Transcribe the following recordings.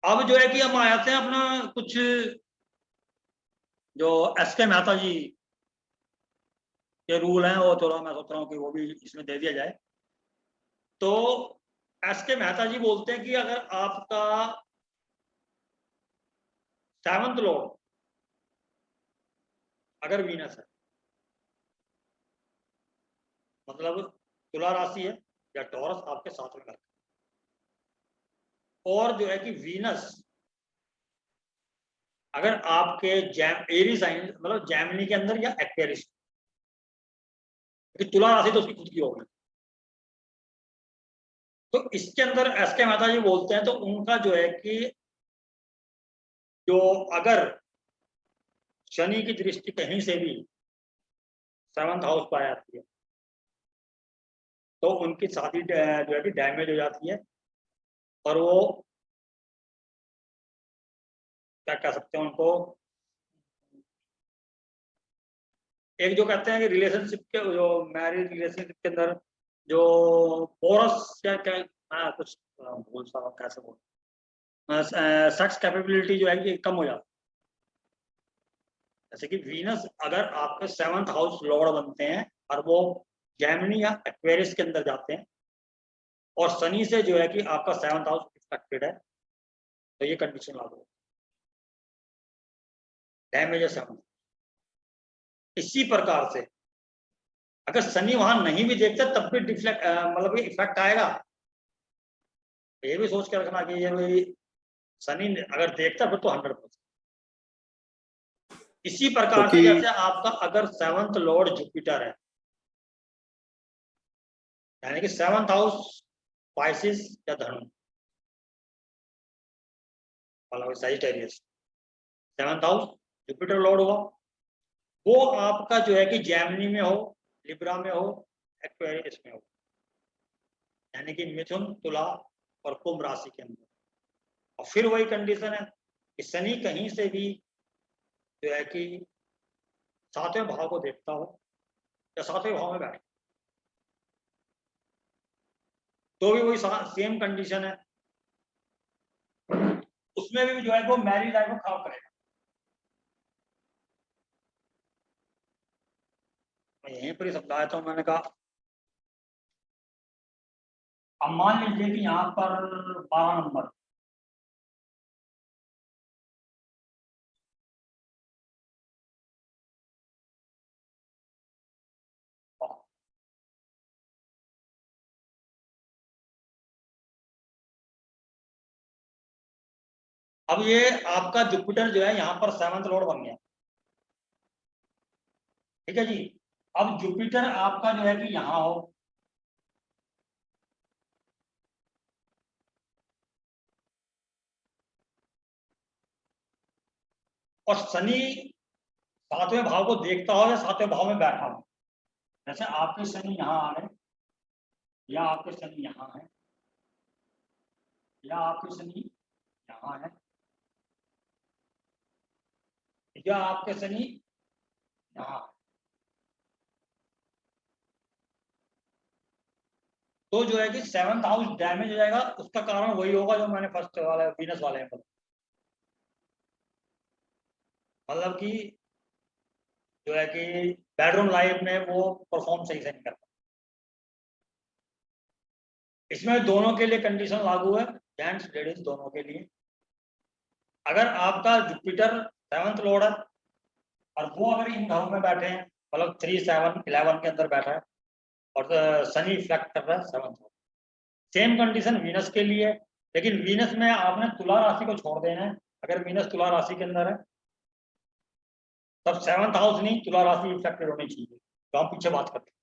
अब जो है कि हम आते हैं अपना कुछ जो एस.के. मेहता जी के रूल हैं, वो थोड़ा मैं सोच रहा हूँ कि वो भी इसमें दे दिया जाए। तो एस.के. मेहता जी बोलते हैं कि अगर आपका 7th लॉर्ड अगर वीनस है, मतलब तुला राशि है या टॉरस आपके 7वें घर, और जो है कि वीनस अगर आपके एरी साइन मतलब जैमिनी के अंदर या एक्वेरियस, क्योंकि तुला राशि तो उसकी खुद की होगी। तो इसके अंदर एस.के. मेहता जी बोलते हैं तो उनका जो है कि जो अगर शनि की दृष्टि कहीं से भी 7th हाउस पर आती है तो उनकी शादी जो है कि डैमेज हो जाती है, और वो क्या कह सकते हैं उनको, एक जो कहते हैं कि रिलेशनशिप के जो मैरिज रिलेशनशिप के अंदर जो पोरस क्या क्या हाँ कुछ भूल सा कैसे बोल सेक्स कैपेबिलिटी जो है कि कम हो जाती है। जैसे कि वीनस अगर आपके 7th हाउस लॉर्ड बनते हैं और वो जेमिनी या एक्वेरियस के अंदर जाते हैं और शनि से जो है कि आपका 7th हाउस इफेक्टेड है, तो ये कंडीशन लागू है, डैमेज है 7th। इसी प्रकार से अगर शनि वहां नहीं भी देखते तब भी डिफ्लेक्ट मतलब इफेक्ट आएगा। ये भी सोच के रखना कि ये भाई शनि अगर देखता फिर तो 100%। इसी प्रकार से क्योंकि जैसे आपका अगर 7th लॉर्ड जुपिटर है, यानी कि 7th हाउस पाइसिस या धनु मतलब Sagittarius, 7th house Jupiter Lord हुआ, वो आपका जो है कि जेमिनी में हो, लिब्रा में हो, एक्वेरियस में हो, यानी कि मिथुन, तुला और कुंभ राशि के अंदर। और फिर वही कंडीशन है कि शनि कहीं से भी जो है कि 7वें भाव को देखता हो या 7वें भाव में बैठे, तो भी वही सेम कंडीशन है, उसमें भी जो है वो मैरिज लाइफ को खराब करेगा। मैं यहीं पर ही समझाया था, मैंने कहा अब मान लीजिए कि यहाँ पर 12 नंबर, अब ये आपका जुपिटर जो है यहाँ पर 7th लॉर्ड बन गया, ठीक है जी। अब जुपिटर आपका जो है कि यहाँ हो, और शनि 7वें भाव को देखता हो या 7वें भाव में बैठा हो, जैसे आपके शनि यहाँ आ रहे या आपके शनि यहाँ है या आपके शनि यहाँ है या आपके शनि यहाँ है, तो जो है कि 7th हाउस डैमेज हो जाएगा। उसका कारण वही होगा जो मैंने फर्स्ट वाला वीनस वाले में बताया, मतलब कि जो है कि बेडरूम लाइफ में वो परफॉर्म सही से नहीं करता। इसमें दोनों के लिए कंडीशन लागू है, जेंट्स लेडीज दोनों के लिए। अगर आपका जुपिटर 7th लॉर्ड है और वो अगर इन घरों में बैठे हैं, मतलब 3, 7, 11 के अंदर बैठा है और शनि इफेक्ट कर रहा है 7th, सेम कंडीशन वीनस के लिए। लेकिन वीनस में आपने तुला राशि को छोड़ देना है। अगर वीनस तुला राशि के अंदर है तब 7th हाउस नहीं, तुला राशि इफेक्टेड होनी चाहिए, तो हम पीछे बात करते हैं,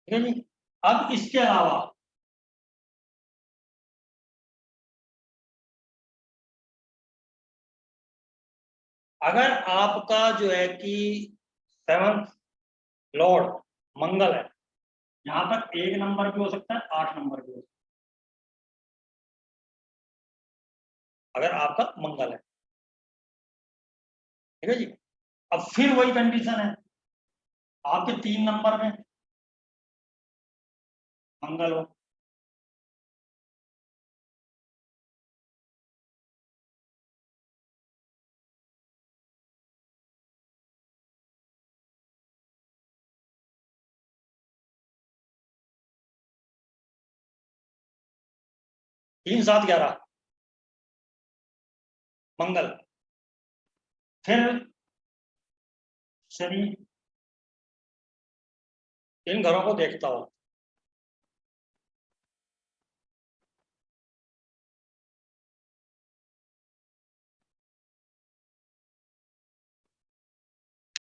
ठीक है जी। अब इसके अलावा अगर आपका जो है कि 7th लॉर्ड मंगल है, यहाँ पर 1 नंबर भी हो सकता है, 8 नंबर भी हो सकता है, अगर आपका मंगल है, ठीक है जी। अब फिर वही कंडीशन है, आपके 3 नंबर में मंगल हो, 3 7 11 मंगल, फिर शनि, इन घरों को देखता हो